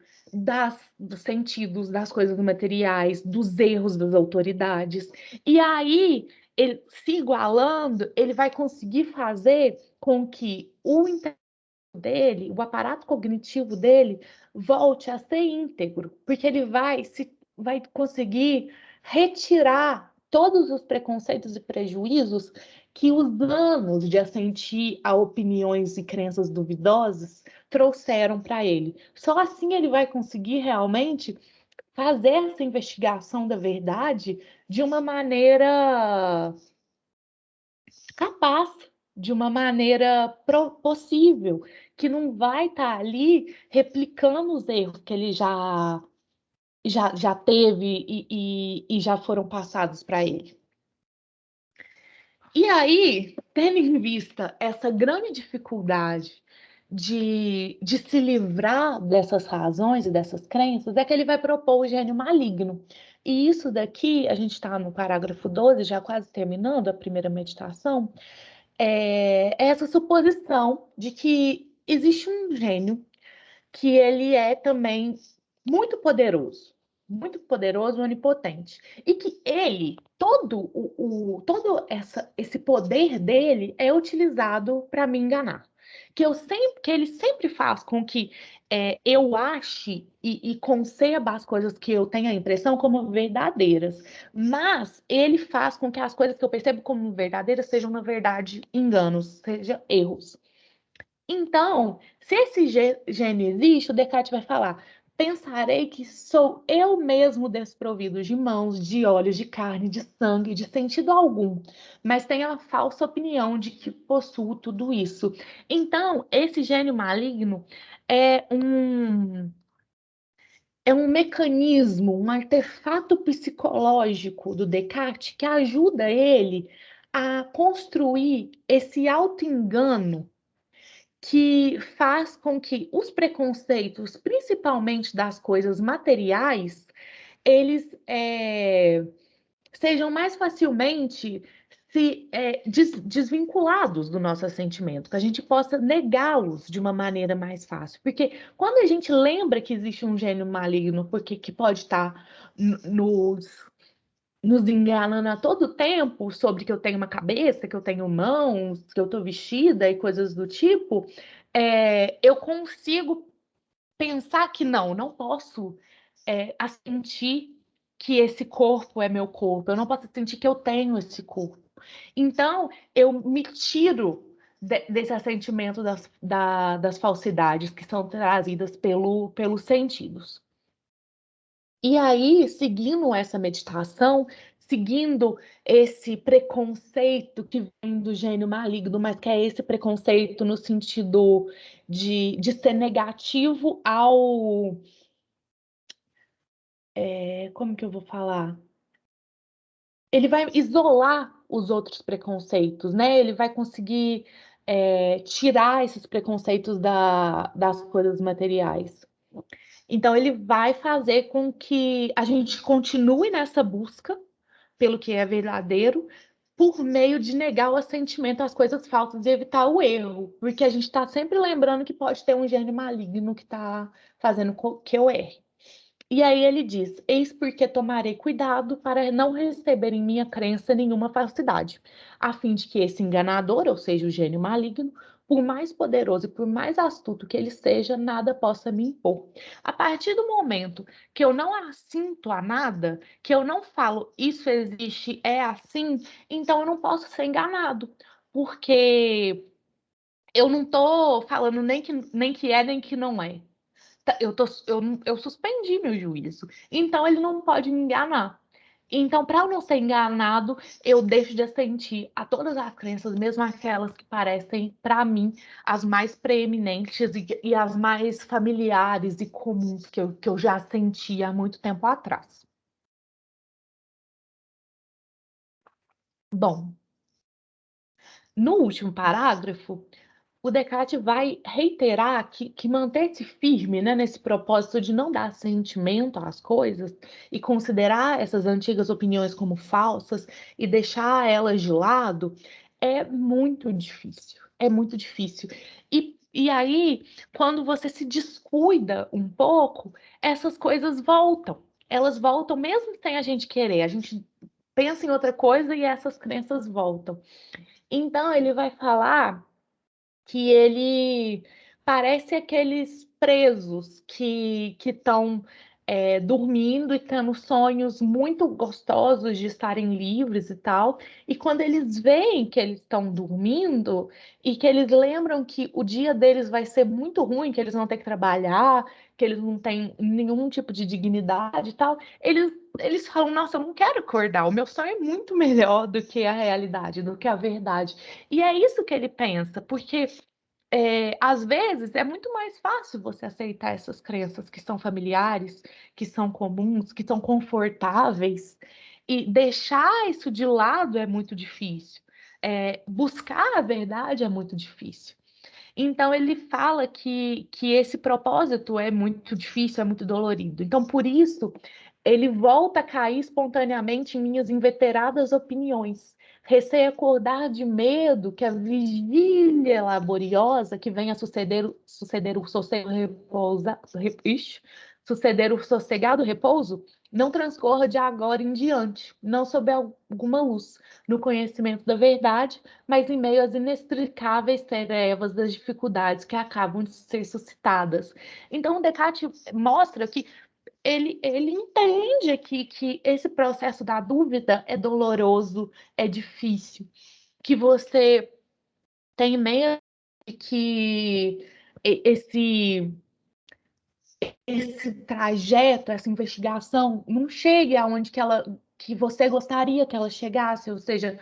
dos sentidos, das coisas materiais, dos erros das autoridades. E aí, ele se igualando, ele vai conseguir fazer com que o intelecto dele, o aparato cognitivo dele, volte a ser íntegro, porque ele vai conseguir retirar todos os preconceitos e prejuízos que os anos de assentir a opiniões e crenças duvidosas trouxeram para ele. Só assim ele vai conseguir realmente fazer essa investigação da verdade de uma maneira capaz, de uma maneira possível, que não vai estar ali replicando os erros que ele já teve e já foram passados para ele. E aí, tendo em vista essa grande dificuldade de se livrar dessas razões e dessas crenças, é que ele vai propor o gênio maligno. E isso daqui, a gente está no parágrafo 12, já quase terminando a primeira meditação, é essa suposição de que existe um gênio que ele é também muito poderoso e onipotente. E que ele, esse poder dele é utilizado para me enganar. Que ele sempre faz com que eu ache e conceba as coisas que eu tenho a impressão como verdadeiras. Mas ele faz com que as coisas que eu percebo como verdadeiras sejam, na verdade, enganos, sejam erros. Então, se esse gênio existe, o Descartes vai falar: pensarei que sou eu mesmo desprovido de mãos, de olhos, de carne, de sangue, de sentido algum, mas tenho a falsa opinião de que possuo tudo isso. Então, esse gênio maligno é um mecanismo, um artefato psicológico do Descartes que ajuda ele a construir esse auto-engano que faz com que os preconceitos, principalmente das coisas materiais, eles sejam mais facilmente desvinculados do nosso sentimento, que a gente possa negá-los de uma maneira mais fácil. Porque quando a gente lembra que existe um gênio maligno, porque que pode estar nos enganando a todo tempo sobre que eu tenho uma cabeça, que eu tenho mãos, que eu estou vestida e coisas do tipo, eu consigo pensar que não posso assentir que esse corpo é meu corpo, eu não posso sentir que eu tenho esse corpo. Então, eu me tiro desse assentimento das falsidades que são trazidas pelos sentidos. E aí, seguindo essa meditação, seguindo esse preconceito que vem do gênio maligno, mas que é esse preconceito no sentido de ser negativo ao. Como que eu vou falar? Ele vai isolar os outros preconceitos, né? Ele vai conseguir tirar esses preconceitos das coisas materiais. Então, ele vai fazer com que a gente continue nessa busca pelo que é verdadeiro, por meio de negar o assentimento às coisas falsas e evitar o erro. Porque a gente está sempre lembrando que pode ter um gênio maligno que está fazendo que eu erre. E aí ele diz: eis porque tomarei cuidado para não receber em minha crença nenhuma falsidade, a fim de que esse enganador, ou seja, o gênio maligno, por mais poderoso e por mais astuto que ele seja, nada possa me impor. A partir do momento que eu não assinto a nada, que eu não falo isso existe, é assim, então eu não posso ser enganado, porque eu não estou falando nem que é nem que não é. Eu suspendi meu juízo. Então, ele não pode me enganar. Então, para eu não ser enganado, eu deixo de assentir a todas as crenças, mesmo aquelas que parecem, para mim, as mais preeminentes e as mais familiares e comuns que eu já senti há muito tempo atrás. Bom, no último parágrafo, o Descartes vai reiterar que manter-se firme, né, nesse propósito de não dar sentimento às coisas e considerar essas antigas opiniões como falsas e deixar elas de lado é muito difícil. É muito difícil. E aí, quando você se descuida um pouco, essas coisas voltam. Elas voltam mesmo sem a gente querer. A gente pensa em outra coisa e essas crenças voltam. Então, ele vai falar que ele parece aqueles presos que estão dormindo e tendo sonhos muito gostosos de estarem livres e tal. E quando eles veem que eles estão dormindo e que eles lembram que o dia deles vai ser muito ruim, que eles vão ter que trabalhar, que eles não têm nenhum tipo de dignidade e tal, eles falam: Nossa, eu não quero acordar, o meu sonho é muito melhor do que a realidade, do que a verdade. E é isso que ele pensa, porque às vezes é muito mais fácil você aceitar essas crenças que são familiares, que são comuns, que são confortáveis, e deixar isso de lado é muito difícil. Buscar a verdade é muito difícil. Então, ele fala que esse propósito é muito difícil, é muito dolorido. Então, por isso, ele volta a cair espontaneamente em minhas inveteradas opiniões. Receio acordar de medo que a vigília laboriosa que venha suceder o sossego suceder o sossegado repouso não transcorra de agora em diante, não sob alguma luz, no conhecimento da verdade, mas em meio às inextricáveis trevas das dificuldades que acabam de ser suscitadas. Então, Descartes mostra que ele entende que esse processo da dúvida é doloroso, é difícil, que você tem meio que esse trajeto, essa investigação não chegue aonde que você gostaria que ela chegasse, ou seja,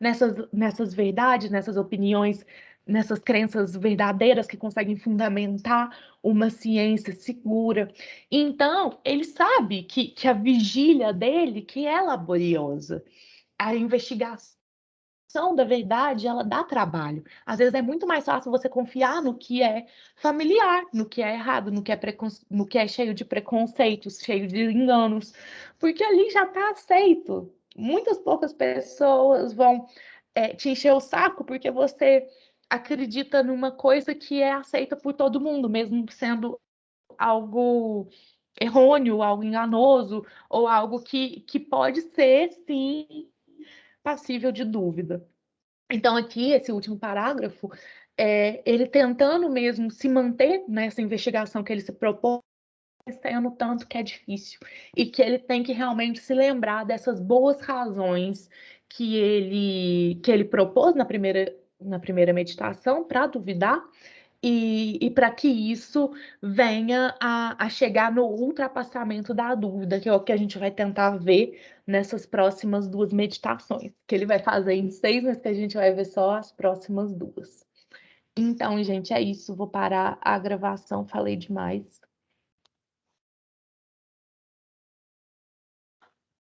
nessas verdades, nessas opiniões, nessas crenças verdadeiras que conseguem fundamentar uma ciência segura. Então, ele sabe que a vigília dele que é laboriosa, a investigação da verdade, ela dá trabalho. Às vezes é muito mais fácil você confiar no que é familiar, no que é errado, no que é cheio de preconceitos, cheio de enganos, porque ali já está aceito. Muitas poucas pessoas vão te encher o saco porque você acredita numa coisa que é aceita por todo mundo, mesmo sendo algo errôneo, algo enganoso, ou algo que pode ser, sim, passível de dúvida. Então, aqui, esse último parágrafo, ele tentando mesmo se manter nessa investigação que ele se propôs, sendo tanto que é difícil, e que ele tem que realmente se lembrar dessas boas razões que ele propôs na primeira meditação para duvidar, e para que isso venha a chegar no ultrapassamento da dúvida, que é o que a gente vai tentar ver nessas próximas duas meditações, que ele vai fazer em 6, mas que a gente vai ver só as próximas duas. Então, gente, é isso. Vou parar a gravação, falei demais.